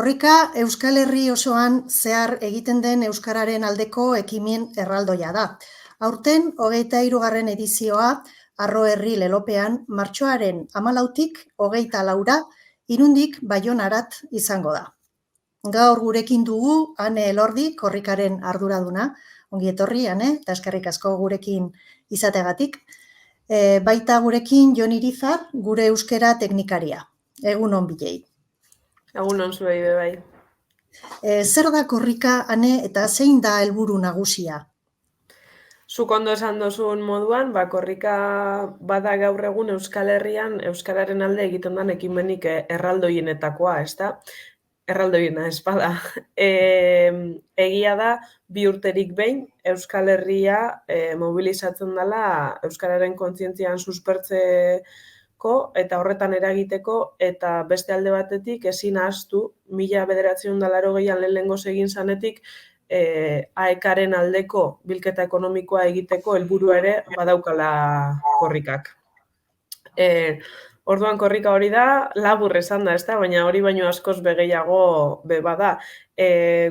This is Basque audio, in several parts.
Korrika Euskal Herri osoan zehar egiten den euskararen aldeko ekimen erraldoia da. Aurten 23. edizioa Arro Herri lelopean martxoaren 14tik 24ra Irundik Baionarat izango da. Gaur gurekin dugu Ane Elordi, korrikaren arduraduna. Ongi etorri, Ane, eta eskerrik asko gurekin izategatik. Baita gurekin Jon Irizar, gure euskera teknikaria. Egun on bilei. Egun on zuei bai. Zer da korrika, Ane, eta zein da helburu nagusia? Zuk ondo esan dozun moduan, korrika bada gaur egun Euskal Herrian euskararen alde egiten den ekimenik erraldoienetakoa, ezta? Erraldoiena ez bada. Egia da, 2 urterik behin Euskal Herria mobilizatzen dela euskararen kontzientzian suspertzeko eta horretan eragiteko, eta beste alde batetik ezin ahaztu 1980an lehenengoz egin zanetik AEK-aren aldeko bilketa ekonomikoa egiteko helburua ere badaukala korrikak. Orduan korrika hori da, labur esan da, ezta? Baina hori baino askoz begeiago bada.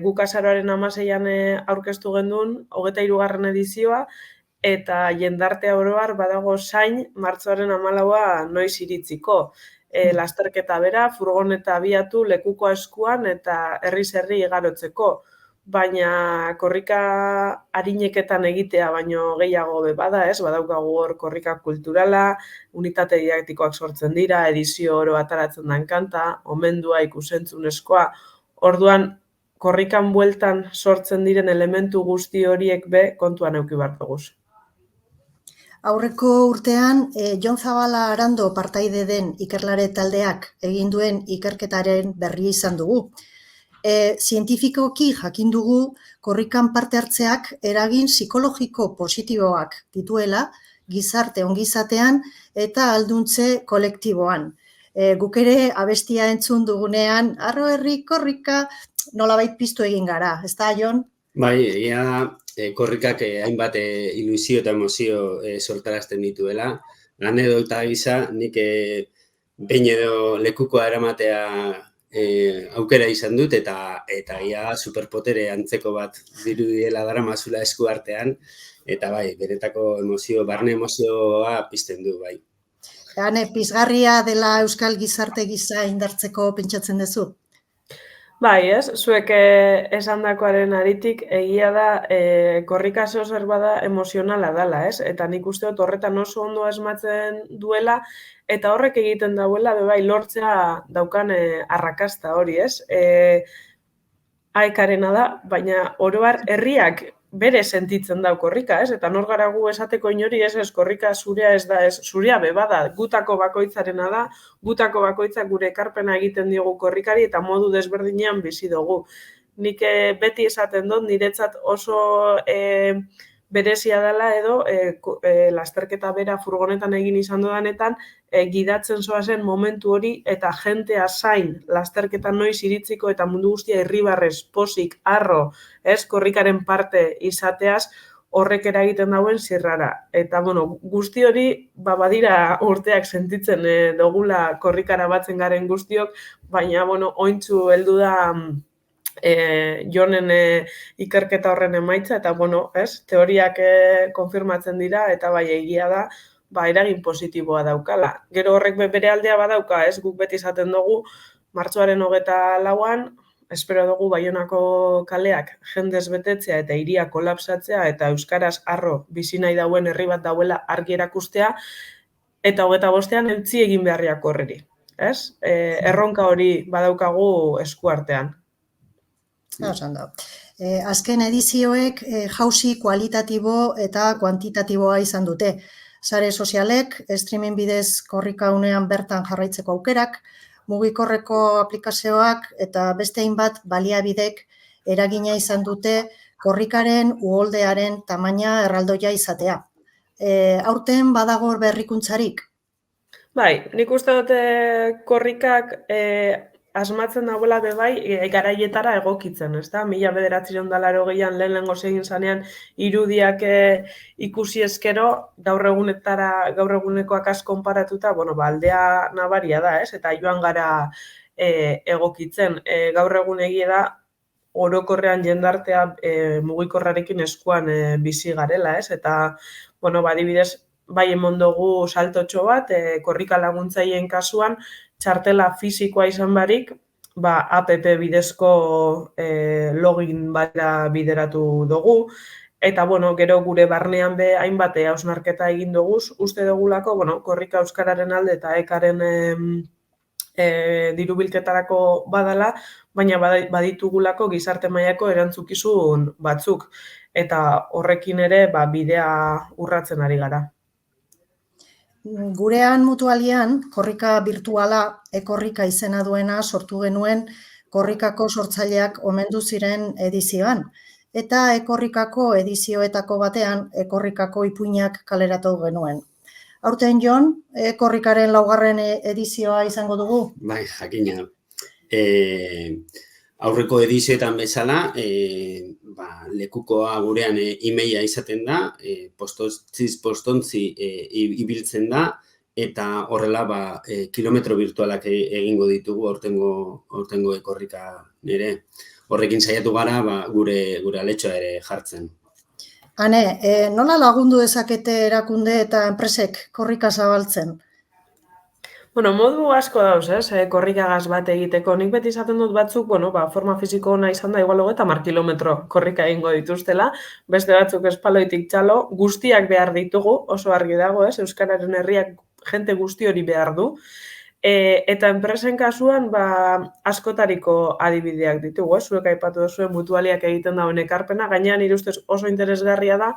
Guk azaroaren 16an aurkeztu gendun, 23. edizioa, eta jendartea oroar badago zain martxoaren 14a noiz iritziko. Lasterketa bera, furgoneta abiatu, lekuko eskuan eta herriz herri igarotzeko. Baina korrika arineketan egitea baino gehiago bada, ez? Badaukagu hor korrika kulturala, unitate didaktikoak sortzen dira, edizio oro ataratzen den kanta, omendua ikusentzunezkoa. Orduan, korrikan bueltan sortzen diren elementu guzti horiek kontuan eduki behar dugu. Aurreko urtean, Jon Zabala Arando partaide den ikerlare taldeak egin duen ikerketaren berri izan dugu. Zientifikoki jakin dugu korrikan parte hartzeak eragin psikologiko positiboak dituela, gizarte ongizatean eta alduntze kolektiboan. Guk ere abestia entzun dugunean, Arro Herri korrika nolabait piztu egin gara, ezta, Jon? Bai, korrikak hainbat ilusio eta emozio sortarazten dituela. Anedota gisa, nik behin edo lekukoa eramatea aukera izan dut, eta ia superpotere antzeko bat dirudiela daramazula esku artean, eta bai, beretako barne emozioa pizten du, bai. Ane, pizgarria dela euskal gizarte gisa indartzeko pentsatzen duzu? Bai, ez? Zuek esandakoaren aritik egia da korrika zer bada emozionala dela, ez? Eta nik uste dut horretan oso ondo asmatzen duela, eta horrek egiten dauela bai lortzea daukan arrakasta hori, ez? AEK-arena da, baina oro har herriak bere sentitzen dau korrika, ez? Eta nor gara gu esateko inori, ez korrika zurea ez da, ez zurea bada, gutako bakoitzarena da, gutako bakoitzak gure ekarpena egiten diogu korrikari eta modu desberdinean bizi dugu. Nik beti esaten dut, niretzat oso berezia dela edo lasterketa bera furgonetan egin izan dudanetan, gidatzen zoazen momentu hori eta jentea zain lasterketa noiz iritziko eta mundu guztia irribarrez, pozik, harro, korrikaren parte izateaz, horrek eragiten dauen zirrara. Eta, guzti hori, badira urteak sentitzen dugula korrikara batzen garen guztiok, baina, ointzu heldu da Jonen ikerketa horren emaitza, eta, teoriak konfirmatzen dira, eta bai egia da, eragin positiboa daukala. Gero horrek bere aldea badauka, ez? Guk beti izaten dugu, martxoaren 24an, espero dugu Baionako kaleak jendez betetzea eta hiria kolapsatzea eta euskaraz harro bizi nahi dauen herri bat dauela argi erakustea, eta 25ean eutzi egin beharriak horreri, ez? Erronka hori badaukagu eskuartean. Azken edizioek jauzi kualitatibo eta kuantitatiboa izan dute. Sare sozialek, streaming bidez korrika unean bertan jarraitzeko aukerak, mugikorreko aplikazioak eta beste hainbat baliabidek eragina izan dute korrikaren uholdearen tamaina erraldoia izatea. Aurten badago berrikuntzarik? Bai, nik uste dute korrikak asmatzen dagoela bai garaietara egokitzen, ezta? 1980an lehenengo egin zanean irudiak ikusi ezkero, gaur egunekoak konparatuta, aldea nabaria da, ez? Eta joan gara egokitzen. Gaur egun egia da, orokorrean jendartea mugikorrarekin eskuan bizi garela, ez? Eta, bueno, adibidez, bai emon dugu saltotxo bat, korrika laguntzaileen kasuan, txartela fisikoa izan barik, app bidezko login batera bideratu dugu, eta, bueno, gero gure barnean hainbat hausnarketa egin dugu, uste dugulako, bueno, korrika euskararen alde eta ekaren dirubilketarako badala, baina baditugulako gizarte mailako erantzukizun batzuk, eta horrekin ere bidea urratzen ari gara. Gurean mutualian, korrika virtuala ekorrika izena duena sortu genuen korrikako sortzaileak omendu ziren edizioan, eta ekorrikako edizioetako batean ekorrikako ipuinak kaleratu genuen. Aurten, Jon, korrikaren 4. edizioa izango dugu? Bai, jakina. Aurreko edizioetan bezala, lekukoa gurean e-maila izaten da, postontzi ibiltzen da, eta horrela kilometro virtualak egingo ditugu aurtengo ekorrika nire. Horrekin saiatu gara gure aletxoa ere jartzen. Hane, nola lagundu dezakete erakunde eta enpresek korrika zabaltzen? Bueno, modu asko dauz, korrikagaz bat egiteko. Nik beti izaten dut batzuk, forma fisiko ona izan da, igual 30 kilometro korrika egingo dituztela, beste batzuk espaloitik txalo, guztiak behar ditugu, oso argi dago, Euskararen herriak jente guzti hori behar du. Eta enpresen kasuan, askotariko adibideak ditugu, zuek aipatu duzuen mutualiak egiten dauen ekarpena, gainean nire ustez oso interesgarria da,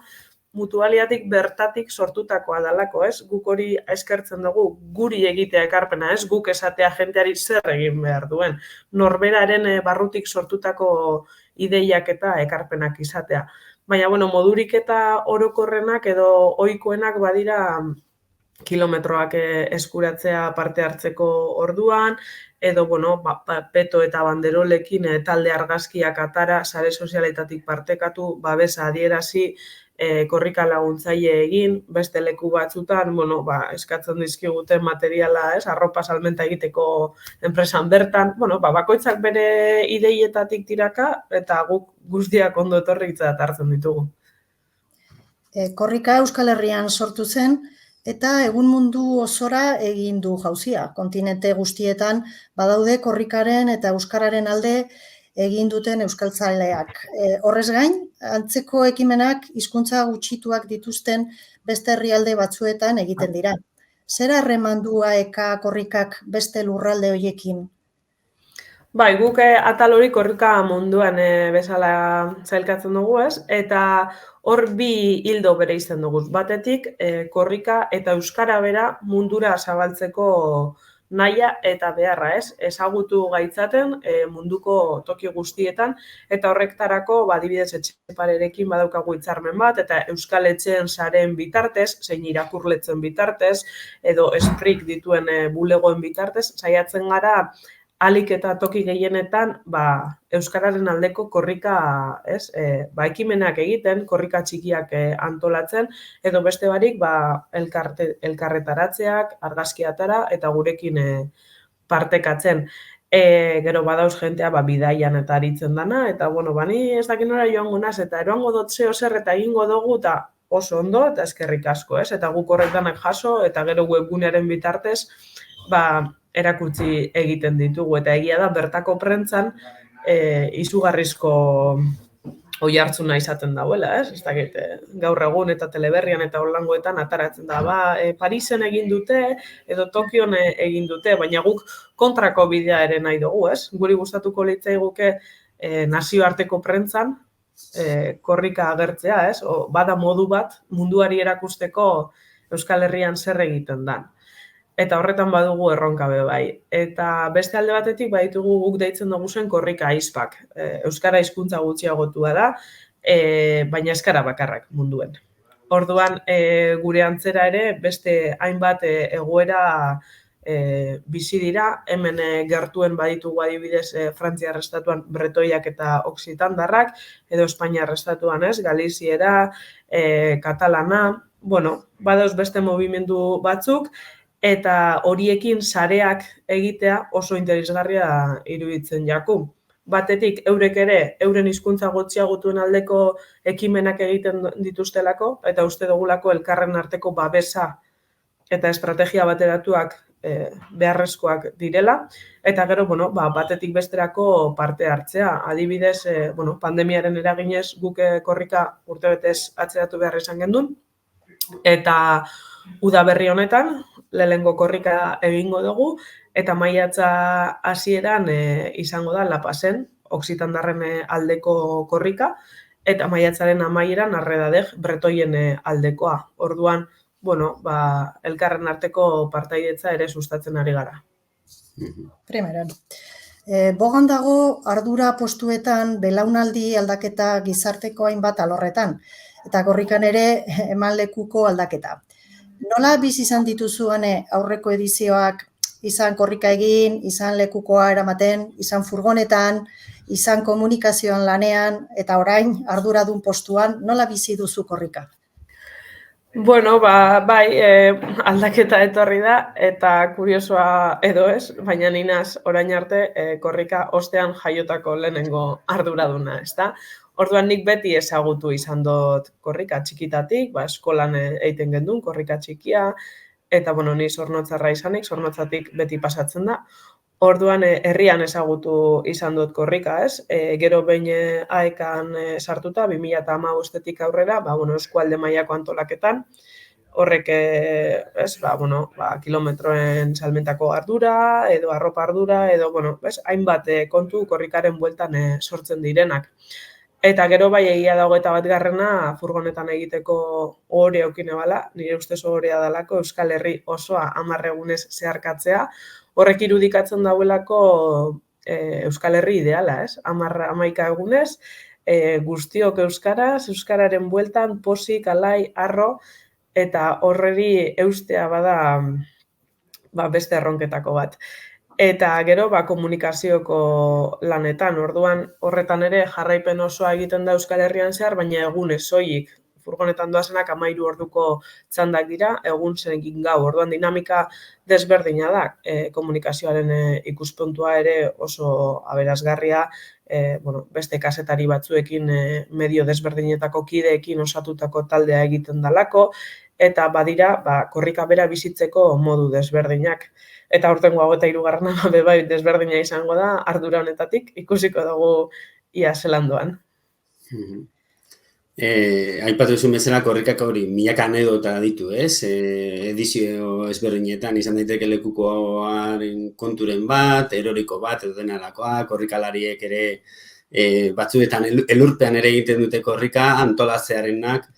mutualiatik bertatik sortutakoa dalako, guk hori eskertzen dugu, guri egitea ekarpena, guk esatea jenteari zer egin behar duen, norberaren barrutik sortutako ideiak eta ekarpenak izatea. Baina, modurik eta orokorrenak edo ohikoenak badira kilometroak eskuratzea parte hartzeko orduan, edo, peto eta banderolekin talde argazkiak atara, sare sozialetatik partekatu, babesa adierazi, korrika laguntzaile egin, beste leku batzutan, eskatzen dizkiguten materiala, arropa salmenta egiteko enpresan bertan, bakoitzak bere ideietatik tiraka, eta guk guztiak ondo etorritzat hartzen ditugu. Korrika Euskal Herrian sortu zen, eta egun mundu osora egin du jauzia. Kontinente guztietan badaude korrikaren eta euskararen alde egin duten euskaltzaleak. Horrez gain, antzeko ekimenak hizkuntza gutxituak dituzten beste herrialde batzuetan egiten dira. Zer harremandua eka korrikak beste lurralde horiekin? Bai, guk atal hori korrika munduan bezala zailkatzen dugu, eta hor bi hildo bere izan dugu. Batetik, korrika eta euskara bera mundura zabaltzeko nahia eta beharra, ezagutu gaitzaten munduko toki guztietan, eta horrektarako, adibidez Etxeparerekin badaukagu hitzarmen bat, eta euskal etxeen saren bitartez, zein irakurletzen bitartez, edo esprik dituen bulegoen bitartez, saiatzen gara alik eta toki gehienetan euskararen aldeko korrika, ekimenak egiten, korrika txikiak antolatzen, edo beste barik elkarretaratzeak, argazkiatara eta gurekin partekatzen. Gero badauz jentea bidaian eta aritzen dana, eta ni ez dakin nora joango naz, eta eroango dut zeo zer eta egingo dugu, eta oso ondo, eta eskerrik asko, eta guk horrek danak jaso, eta gero webgunearen bitartez, erakutsi egiten ditugu, eta egia da bertako prentzan izugarrizko oihartzuna izaten dauela, ez dakit, gaur egun eta teleberrian eta holangoetan ataratzen da, Parisen egin dute, edo Tokion egin dute, baina guk kontrako bidea ere nahi dugu, ez? Guri gustatuko litzaiguke nazioarteko prentzan korrika agertzea, ez? Bada modu bat munduari erakusteko Euskal Herrian zer egiten dan. Eta horretan badugu erronka bai. Eta beste alde batetik baditugu guk deitzen dugu zen korrika aizpak. Euskara hizkuntza gutxiagotua da, baina euskara bakarrak munduen. Orduan, gure antzera ere, beste hainbat egoera bizi dira, hemen gertuen baditugu adibidez Frantziar estatuan bretoiak eta oksitandarrak, edo Espainiar estatuan Galiziera, katalana, badauz beste movimendu batzuk, eta horiekin sareak egitea oso interesgarria iruditzen jaku. Batetik, eurek ere, euren hizkuntza gutxiagotuen aldeko ekimenak egiten dituztelako, eta uste dugulako elkarren arteko babesa eta estrategia bateratuak beharrezkoak direla, eta gero, batetik besterako parte hartzea. Adibidez, pandemiaren eraginez guk korrika urtebetez atzeratu behar izan gendun, eta udaberri honetan, lehengo korrika egingo dugu, eta maiatza hasieran izango da Lapasen, Oksitandarren aldeko korrika, eta maiatzaren amaieran Arredadeg Bretoien aldekoa. Orduan, elkarren arteko partaidetza ere sustatzen ari gara. Primeran. Bogan dago ardura postuetan belaunaldi aldaketa gizarteko hainbat alorretan, eta korrikan ere eman lekuko aldaketa. Nola bizi izan dituzuane aurreko edizioak izan korrika egin, izan lekukoa eramaten, izan furgonetan, izan komunikazioan lanean, eta orain arduradun postuan, nola bizi duzu korrika? Bai, aldaketa etorri da, eta kuriosoa edo ez, baina ninaz orain arte korrika ostean jaiotako lehenengo arduraduna, ezta? Orduan nik beti ezagutu izan dut korrika txikitatik, eskolan egiten gendun, korrika txikia, eta ni Zornotzarra izanik, Zornotzatik beti pasatzen da. Orduan herrian ezagutu izan dut korrika, ez? Gero behin AEKan sartuta, 2015-etik aurrera, eskualde mailako antolaketan, horrek, kilometroen salmentako ardura, edo arropa ardura, edo, hainbat kontu korrikaren bueltan sortzen direnak. Eta gero bai egia da 21. Furgonetan egiteko ohore okine bala, nire ustez ohorea dalako Euskal Herri osoa 10 egunez zeharkatzea, horrek irudikatzen dauelako Euskal Herri ideala, ez? 11 egunez, guztiok euskaraz, euskararen bueltan, posik, alai, harro, eta horreri eustea bada beste erronketako bat. Eta gero, komunikazioko lanetan, orduan horretan ere jarraipen osoa egiten da Euskal Herrian zehar, baina egunez soilik. Furgonetan doazenak 13 orduko txandak dira, egun zenegin gau. Orduan dinamika desberdina da, komunikazioaren ikuspuntua ere oso aberasgarria, beste kazetari batzuekin medio desberdinetako kideekin osatutako taldea egiten dalako, eta badira korrika bera bizitzeko modu desberdinak. Eta aurtengo 23. Bai desberdina izango da, ardura honetatik ikusiko dugu ia zelan doan. Aipatu zuen bezala korrikak hori milaka anedota ditu, ez? Edizio ezberdinetan izan daiteke lekukoaren konturen bat, eroriko bat, edo denalakoa, korrikalariek ere batzuetan elurpean ere egiten dute korrika, antolatzearenak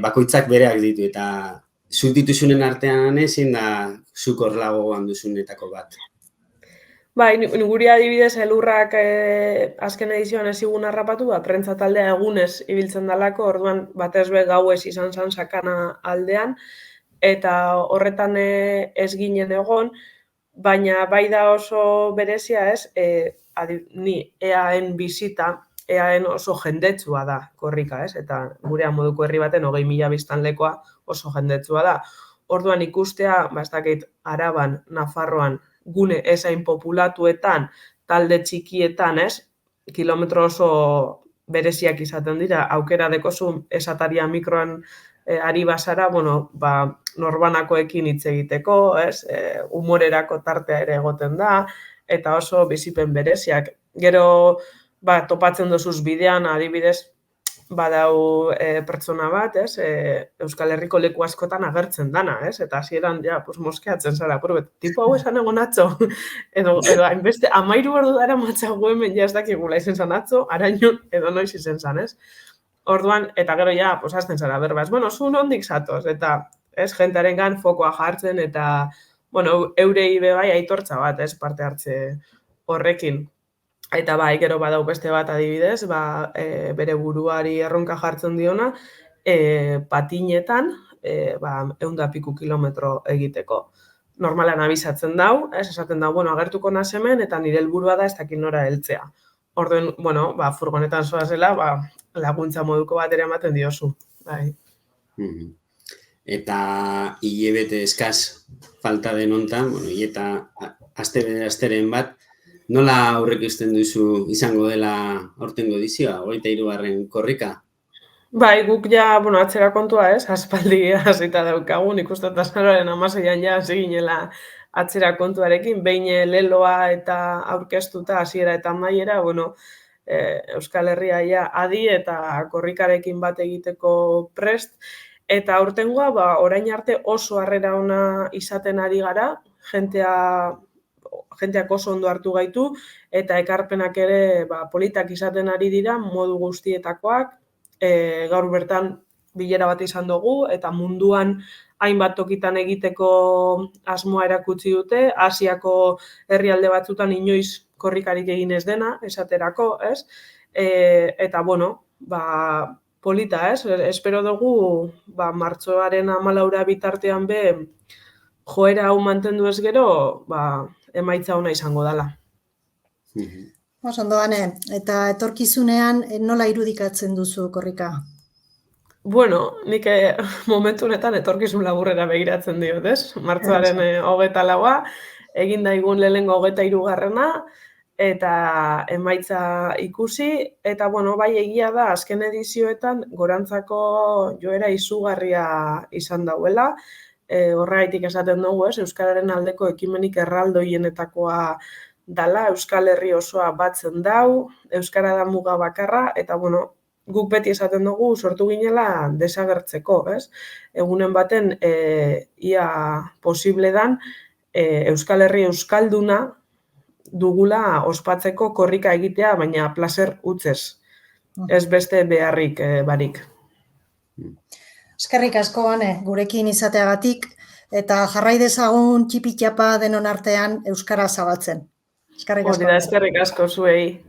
bakoitzak bereak ditu, eta zuk dituzunen artean ezin da zuk horlagoan duzunetako bat. Bai, guri adibidez elurrak azken edizioan ez zigun harrapatu, prentza taldea egunez ibiltzen dalako, orduan batez be gauez izan zen sakana aldean, eta horretan ez ginen egon, baina bai da oso berezia ez, ni EAen bizita, EAen oso jendetsua da korrika, ez? Eta gurean moduko herri baten 20.000 biztanlekoa oso jendetsua da. Orduan ikustea, ez dakit Araban, Nafarroan, gune ezain populatuetan, talde txikietan, ez? Kilometro oso bereziak izaten dira, aukera dekozu esataria mikroan ari bazara, norbanakoekin hitz egiteko, ez? Humorerako tartea ere egoten da, eta oso bizipen bereziak. Gero, topatzen dozuz bidean, adibidez, badau pertsona bat, ez? Euskal Herriko leku askotan agertzen dana, ez? Eta hasieran moskeatzen zara, tipo hau esan egon atzo, edo hainbeste 13 ordu dara matzago hemen ez dakigula izen zan atzo, arañun edo noiz izen zan, ez? Orduan, eta gero hasten zara berbaz, zu nondik zatoz, eta ez, jentearengan fokoa jartzen, eta, eurei bai aitortza bat, ez, parte hartze horrekin. Eta gero badau beste bat adibidez, bere buruari erronka jartzen diona, patinetan, 100 piku kilometro egiteko. Normalan abisatzen dau, esaten dau, agertuko naz hemen, eta nire helburua da ez dakit nora heltzea. Orduen, furgonetan zoazela, laguntza moduko bat ere ematen diozu. Eta hilabete eskaz falta den hontan, eta asteren bat, nola aurreikusten duzu izango dela aurtengo edizioa, 23. korrika? Bai, guk atzera kontua ez, aspaldi hasita daukagu, nik uste azaroaren 16an hasi ginela atzera kontuarekin, behin leloa eta aurkeztuta hasiera eta amaiera, Euskal Herria adi eta korrikarekin bat egiteko prest, eta aurtengoa orain arte oso harrera ona izaten ari gara, jenteak oso ondo hartu gaitu, eta ekarpenak ere politak izaten ari dira, modu guztietakoak, gaur bertan bilera bat izan dugu, eta munduan hainbat tokitan egiteko asmoa erakutsi dute, Asiako herrialde batzutan inoiz korrikarik egin ez dena, esaterako, ez? Eta, polita, ez? Espero dugu, martxoaren 14 bitartean joera hau mantendu ez gero, emaitza ona izango dela. Ondo, Ane, eta etorkizunean nola irudikatzen duzu korrika? Nik momentu honetan etorkizun laburrera begiratzen diot, ez? Martxoaren 24, egin daigun lehenengo 23. Eta emaitza ikusi, eta bai egia da, azken edizioetan gorantzako joera izugarria izan dauela, horregaitik esaten dugu, ez? Euskararen aldeko ekimenik erraldoienetakoa dala, Euskal Herri osoa batzen dau, Euskara da muga bakarra, eta guk beti esaten dugu sortu ginela desagertzeko, ez? Egunen baten, ia posible dan, Euskal Herri euskalduna dugula ospatzeko korrika egitea, baina plazer utzez, ez beste beharrik barik. Eskerrik asko, Ane, gurekin izateagatik, eta jarrai dezagun txipi-txapa denon artean Euskara zabaltzen. Eskerrik asko. Eskerrik asko zuei.